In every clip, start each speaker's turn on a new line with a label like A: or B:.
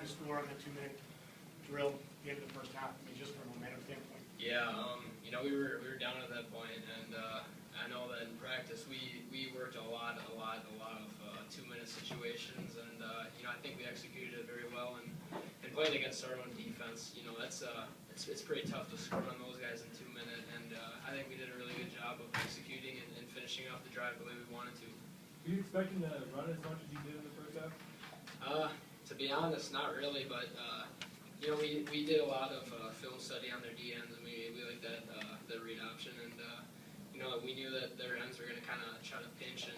A: to score on the 2-minute drill at the end of the first half? I mean, just from a momentum standpoint.
B: Yeah, you know, we were down at that point, and I know that in practice we worked a lot of 2-minute situations, and you know, I think we executed it very well, and playing against our own defense, you know, it's pretty tough to score on those guys in 2 minutes, and I think we did a really good job of executing and finishing off the drive the way we wanted to.
C: Were you expecting to run as much as you did in the first half?
B: To be honest, not really, but you know, we did a lot of film study on their D ends, and we like that read option, and you know, we knew that their ends were going to kind of try to pinch and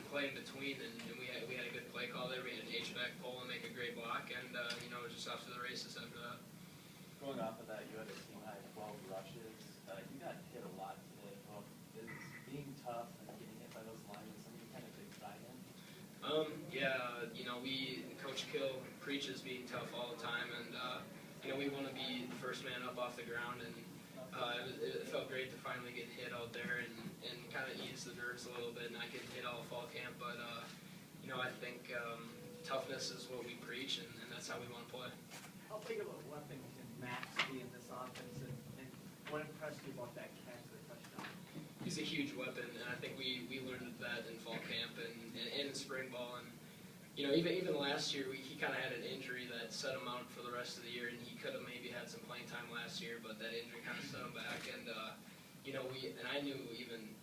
B: play in between, and we had a good play call there. We had an H-back pull and make a great block, and you know, just off to the races after that.
D: Going off of that, you had a team high 12 rushes. You got hit a lot today. Well, is being tough and getting hit by those linemen something you kind of take pride in?
B: Yeah, you know, Coach Kill preaches being tough all the time, and you know, we want to be the first man up off the ground, and it felt great to finally get hit out there and kind of ease the nerves a little bit, and I could hit all fall camp, but you know, I think toughness is what we preach, and that's how we want to play.
E: How big of a weapon can Max be in this offense, and what impressed you about that catch for the touchdown?
B: He's a huge weapon, and I think we learned that in fall camp and in spring ball. And you know, even last year, he kind of had an injury that set him out for the rest of the year, and he could have maybe had some playing time last year, but that injury kind of set him back. And you know, I knew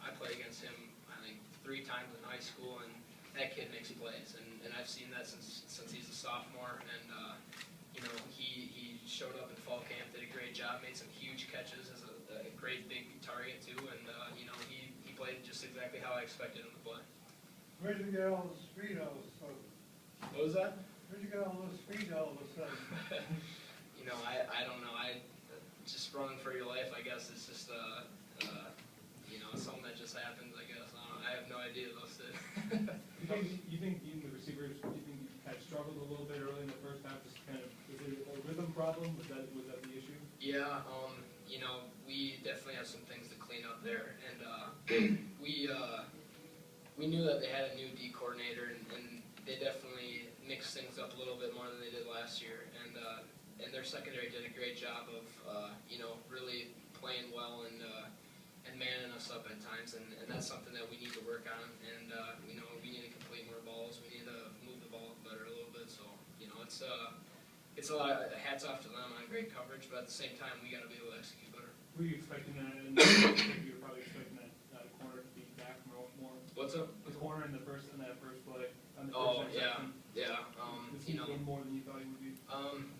B: I played against him I think 3 times in high school, and that kid makes plays, and I've seen that since he's a sophomore. And you know, he showed up in fall camp, did a great job, made some huge catches as a great big target too, and you know, he played just exactly how I expected him to play.
F: Where'd you get all the speed all of a sudden?
B: What was that?
F: Where'd you get all the speed all of a sudden?
B: You know, I don't know. Just running for your life, I guess. It's just you know, something that just happens, I guess. I have no idea those things.
C: You think you the receivers, you think you kind of struggled a little bit early in the first half, just kind of, was it a rhythm problem? Was that the issue?
B: Yeah, you know, we definitely have some things to clean up there, and we knew that they had a new D coordinator, and they definitely mixed things up a little bit more than they did last year, and their secondary did a great job of you know, really playing well and manning us up at times, and that's something that we need to work on, and you know, we need to complete more balls, we need to move the ball better a little bit, so you know, it's a lot of hats off to them on great coverage, but at the same time, we got to be able to execute better.
C: Were you expecting that? And you were probably expecting that corner to be back more.
B: What's up?
C: The corner in that first play.
B: Oh yeah, yeah.
C: Was
B: You
C: he
B: know,
C: in more than you thought he would be?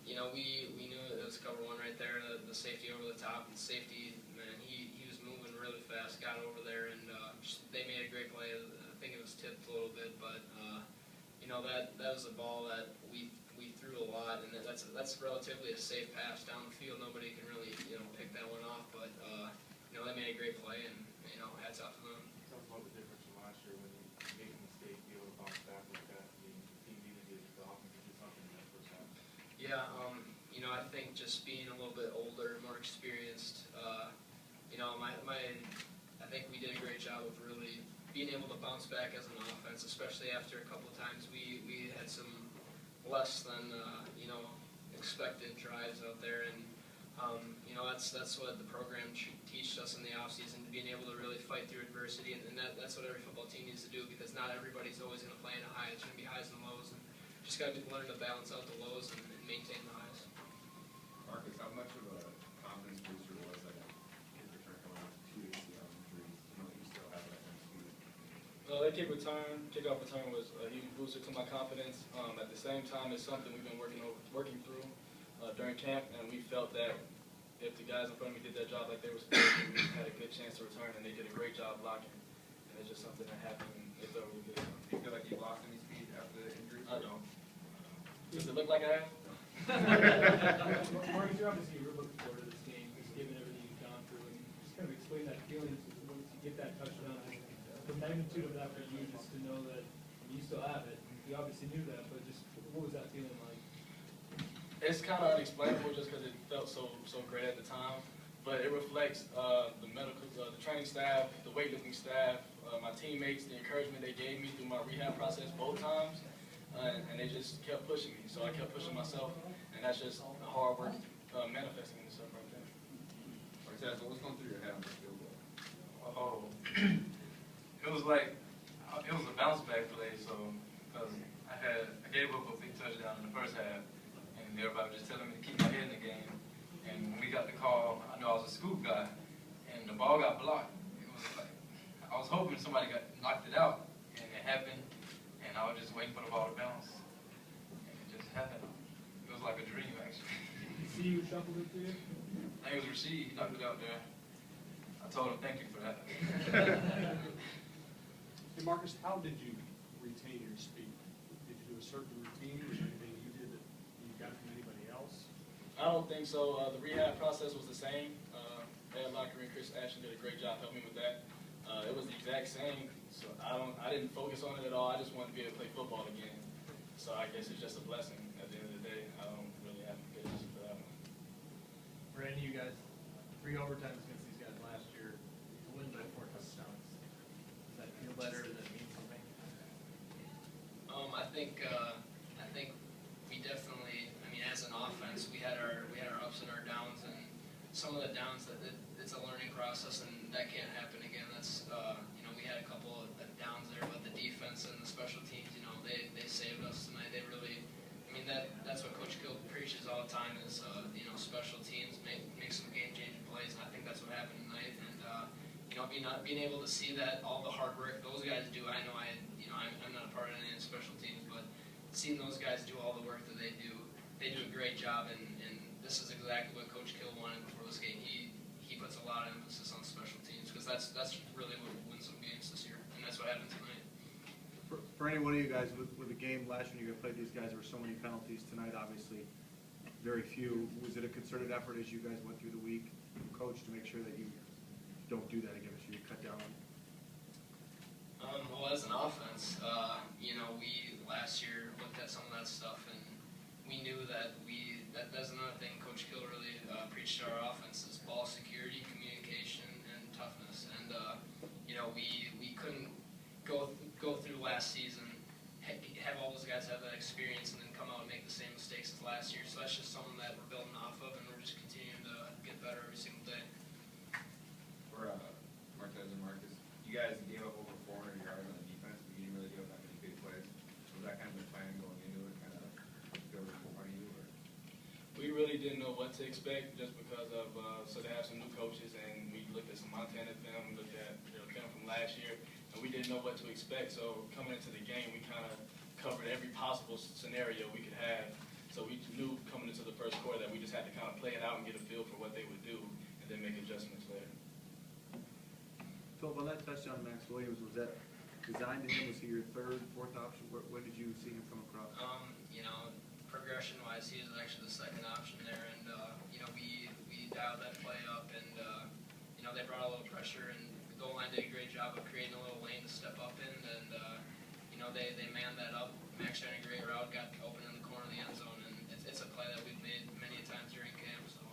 B: you know, we knew it was cover 1 right there, the safety over the top, and safety, man, he was moving really fast, got over there, and they made a great play. I think it was tipped a little bit, but you know, that was a ball that we threw a lot, and that's relatively a safe pass down the field. Nobody can really, you know, pick that one off, but you know, they made a great play, and you know, hats off to them.
G: Talk about the difference from last year when you made a mistake, be able to bounce back like that. The team needed the offense to do something in that first half.
B: Yeah, you know, I think just being a little bit older, more experienced, you know, I think we did a great job of really being able to bounce back as an offense, especially after a couple of times we had some less than you know, expected drives out there, and you know, that's what the program teaches us in the offseason, being able to really fight through adversity, and that's what every football team needs to do, because not everybody's always going to play in a high. It's going to be highs and lows, and just got to learn to balance out the lows and maintain the highs.
H: Marcus, how much of a confidence booster was that his return coming out to 2 ACL injuries? You know, you still have that kind of speed.
I: No, that kickoff return was a huge booster to my confidence. At the same time, it's something we've been working through during camp, and we felt that if the guys in front of me did their job like they were supposed to, we had a good chance to return, and they did a great job blocking. And it's just something that happened, and it felt really good.
H: Do you feel like you lost any speed after the injury?
I: I don't. Does it look like I have?
C: Marcus, you're obviously looking forward to this game, just given everything you've gone through, and just kind of explain that feeling once you get that touchdown. The magnitude of that for you, just to know that you still have it. You obviously knew that, but just what was that feeling like?
I: It's kind of unexplainable just because it felt so great at the time, but it reflects the training staff, the weightlifting staff, my teammates, the encouragement they gave me through my rehab process both times. and they just kept pushing me. So I kept pushing myself, and that's just hard work manifesting itself right there.
H: Martez, what was going through your head on the field goal?
G: Oh, it was like, it was a bounce back play, so, because I gave up a big touchdown in the first half, and everybody was just telling me to keep my head in the game. And when we got the call, I know I was a scoop guy, and the ball got blocked. It was like, I was hoping somebody knocked it out, and it happened, and I was just waiting for the ball to bounce. And it just happened. It was like a dream, actually.
C: See who shuffled it to you?
G: I think it was Rasheed, he knocked it out there. I told him thank you for that.
J: Hey Marcus, how did you retain your speed? Did you do a certain routine? Was there anything you did that you got from anybody else?
I: I don't think so. The rehab process was the same. Ed Locker and Chris Ashton did a great job helping me with that. It was the exact same. So I didn't focus on it at all. I just wanted to be able to play football again. So I guess it's just a blessing at the end of the day. I don't really have to get answer for that one.
E: Randy, you guys, 3 overtimes against these guys last year, to win by 4 touchdowns. Does that feel better? Does that mean something?
B: I think we definitely, I mean, as an offense, we had our ups and our downs, and some of the downs that it's a learning process, and that can't happen again. That's we had a couple of downs there, but the defense and the special teams, they saved us tonight. They really, I mean, that's what Coach Kill preaches all the time is special teams make some game-changing plays, and I think that's what happened tonight. And being able to see that all the hard work those guys do. I know I'm not a part of any of the special teams, but seeing those guys do all the work that they do a great job. And this is exactly what Coach Kill wanted before this game. He puts a lot of emphasis on special teams because that's really what wins some games this year, and that's what happened tonight.
K: For any one of you guys, with the game last year, you played these guys, there were so many penalties. Tonight, obviously, very few. Was it a concerted effort as you guys went through the week, coach, to make sure that you don't do that again, so you cut down?
B: Well, as an offense, we last year looked at some of that stuff, and we knew that that's another thing Coach Kill really preached to our offense is ball security, communication, and toughness. And we couldn't go through last season, have all those guys have that experience, and then come out and make the same mistakes as last year. So that's just something that we're building off of, and we're just continuing to get better every single day.
H: For Martez and Marcus, you guys gave up over 400 yards on the defense, but you didn't really give up that many big plays. Was that kind of the plan going into it, kind of building for part of you? Or?
I: We really didn't know what to expect just because of so they have some new coaches, and we looked at some Montana film, we looked at film from last year, and we didn't know what to expect. So coming into the game, we kind of covered every possible scenario we could have. So we knew coming into the first quarter that we just had to kind of play it out and get a feel for what they would do, and then make adjustments later.
K: Philip, on that touchdown, Max Williams, was that designed to him? Was he your third, fourth option? When did you see him come across?
B: Progression-wise, he was actually the second option there, and we dialed that play up, and they brought a little pressure, and the goal line did a great job of creating a little lane to step up in, and they manned that up. Max ran a great route, got open in the corner of the end zone, and it's a play that we've made many times during camp. So.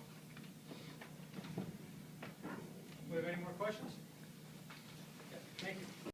E: We have any more questions?